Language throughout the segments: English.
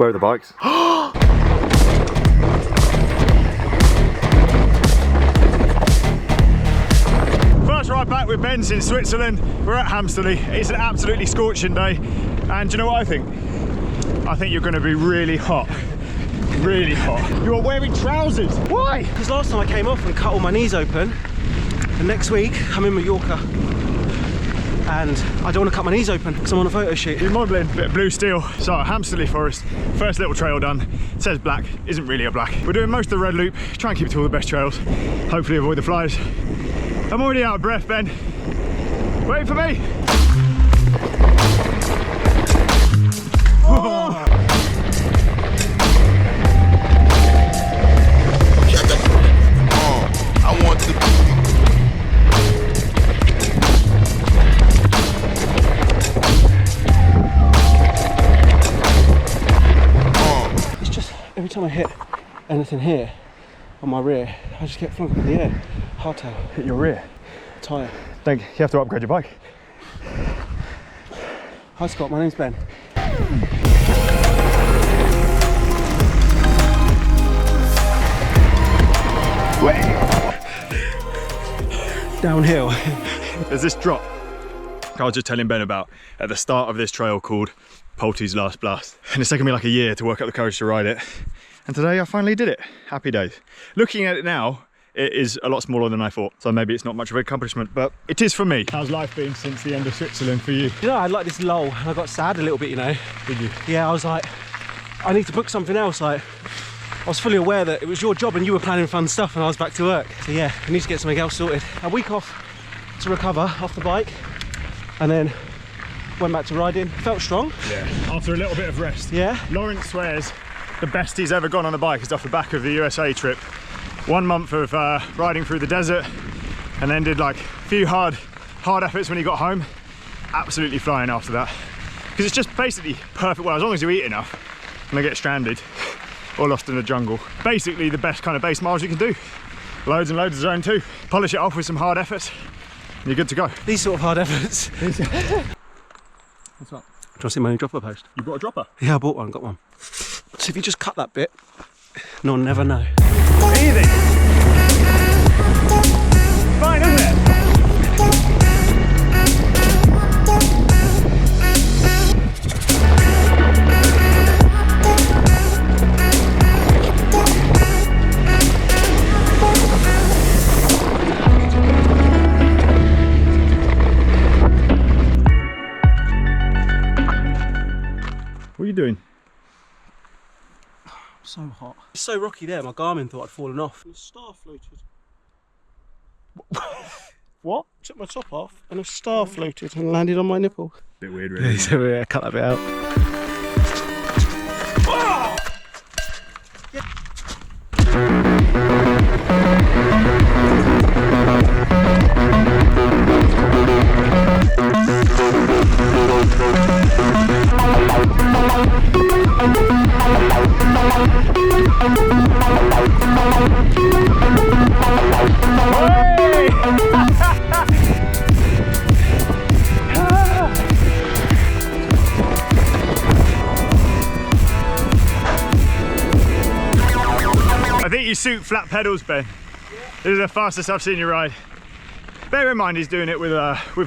Where are the bikes? First ride back with Ben in Switzerland. We're at Hamsterley. It's an absolutely scorching day. And do you know what I think? I think you're going to be really hot. Really hot. You are wearing trousers. Why? Because last time I came off and cut all my knees open, and next week I'm in Mallorca and I don't want to cut my knees open because I'm on a photo shoot. You're modelling a bit of blue steel. So Hamsterley Forest, first little trail done. It says black, isn't really a black. We're doing most of the red loop, try and keep it to all the best trails. Hopefully avoid the flies. I'm already out of breath, Ben. Wait for me. Oh. I want to. It's just every time I hit anything here on my rear, I just get flung up in the air. Hardtail. Hit your rear. Tyre. Think you have to upgrade your bike. Hi Scott, my name's Ben. Downhill. There's this drop I was just telling Ben about at the start of this trail called Polte's Last Blast. And it's taken me like a year to work up the courage to ride it. And today I finally did it. Happy days. Looking at it now, it is a lot smaller than I thought. So maybe it's not much of an accomplishment, but it is for me. How's life been since the end of Switzerland for you? You know, I had like this lull and I got sad a little bit, you know. Did you? Yeah, I was like, I need to book something else. Like, I was fully aware that it was your job and you were planning fun stuff and I was back to work. So yeah, I need to get something else sorted. A week off to recover off the bike and then went back to riding. Felt strong. Yeah. After a little bit of rest. Yeah. Lawrence swears the best he's ever gone on a bike is off the back of the USA trip. 1 month of riding through the desert and then did like a few hard efforts when he got home. Absolutely flying after that. Because it's just basically perfect. Well, as long as you eat enough and I get stranded or lost in the jungle. Basically the best kind of base miles you can do. Loads and loads of zone 2. Polish it off with some hard efforts and you're good to go. These sort of hard efforts. What's that? Do you want to see my new dropper post? You bought a dropper? Yeah, I bought one, got one. So if you just cut that bit, no one never know. Easy. Fine, isn't it? What are you doing? So hot. It's so rocky there, my Garmin thought I'd fallen off. And a star floated. What? Took my top off and a star floated and landed on my nipple. Bit weird, really. So yeah, cut that bit out. Oh! Yeah. I think you suit flat pedals, Ben. This is the fastest I've seen you ride. Bear in mind he's doing it with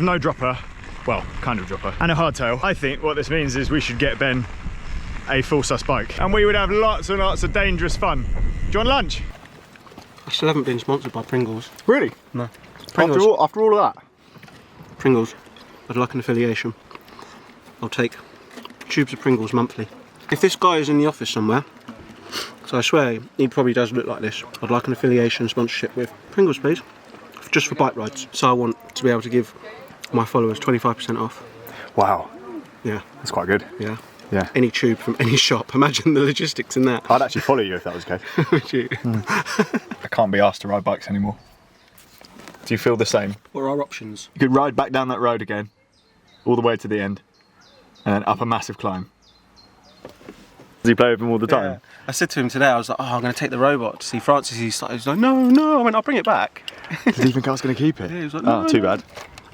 no dropper. Well, kind of dropper. And a hardtail. I think what this means is we should get Ben a full sus bike. And we would have lots and lots of dangerous fun. Do you want lunch? I still haven't been sponsored by Pringles. Really? No. Pringles. After all of that? Pringles. I'd like an affiliation. I'll take tubes of Pringles monthly. If this guy is in the office somewhere, so I swear he probably does look like this, I'd like an affiliation sponsorship with Pringles, please. Just for bike rides. So I want to be able to give my followers 25% off. Wow. Yeah. That's quite good. Yeah. Yeah. Any tube from any shop. Imagine the logistics in that. I'd actually follow you if that was the case. Would you? I can't be asked to ride bikes anymore. Do you feel the same? What are our options? You could ride back down that road again, all the way to the end, and then up a massive climb. Does he play with him all the time? Yeah. I said to him today, I was like, oh, I'm going to take the robot to see Francis. He's like, no. I went, I'll bring it back. Did he think I was going to keep it? Yeah, he was like, no, too bad.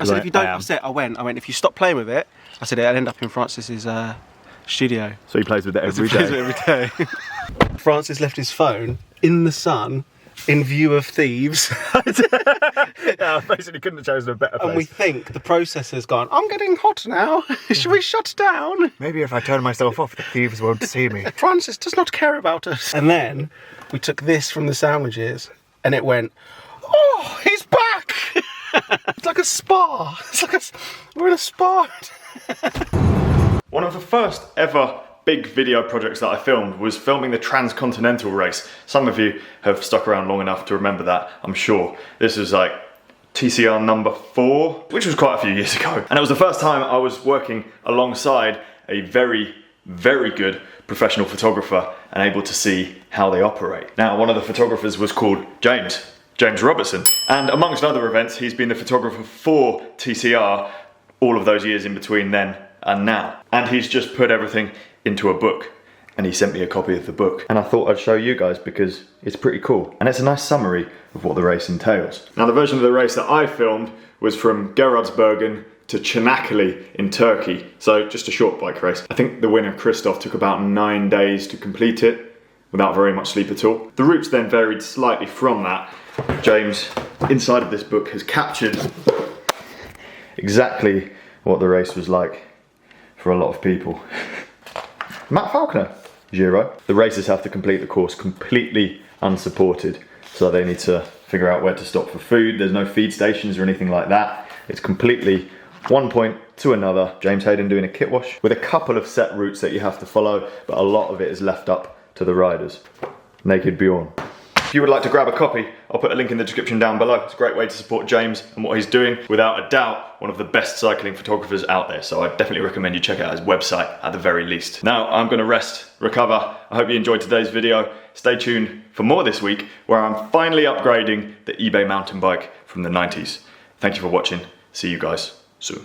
I said, if you don't, I went, if you stop playing with it, I said, it'll end up in Francis's studio. So he plays with it every He plays day. it every day. Francis left his phone in the sun, in view of thieves. Yeah, I basically couldn't have chosen a better place. And we think the processor's gone, I'm getting hot now. Should we shut down? Maybe if I turn myself off, the thieves won't see me. Francis does not care about us. And then we took this from the sandwiches and it went, oh, he's back. It's like a spa. We're in a spa. One of the first ever big video projects that I filmed was filming the Transcontinental race. Some of you have stuck around long enough to remember that, I'm sure. This was like TCR number 4, which was quite a few years ago. And it was the first time I was working alongside a very, very good professional photographer and able to see how they operate. Now, one of the photographers was called James Robertson. And amongst other events, he's been the photographer for TCR all of those years in between then and now. And he's just put everything into a book. And he sent me a copy of the book. And I thought I'd show you guys because it's pretty cool. And it's a nice summary of what the race entails. Now, the version of the race that I filmed was from Gerardsbergen to Çanakkale in Turkey. So just a short bike race. I think the winner, Christoph, took about 9 days to complete it without very much sleep at all. The routes then varied slightly from that. James, inside of this book, has captured exactly what the race was like for a lot of people. Matt Falconer, Giro. The racers have to complete the course completely unsupported, so they need to figure out where to stop for food. There's no feed stations or anything like that. It's completely one point to another. James Hayden doing a kit wash with a couple of set routes that you have to follow, but a lot of it is left up to the riders. Naked Bjorn. If you would like to grab a copy, I'll put a link in the description down below. It's a great way to support James and what he's doing. Without a doubt, one of the best cycling photographers out there. So I definitely recommend you check out his website at the very least. Now I'm gonna rest, recover. I hope you enjoyed today's video. Stay tuned for more this week, where I'm finally upgrading the eBay mountain bike from the 90s. Thank you for watching. See you guys soon.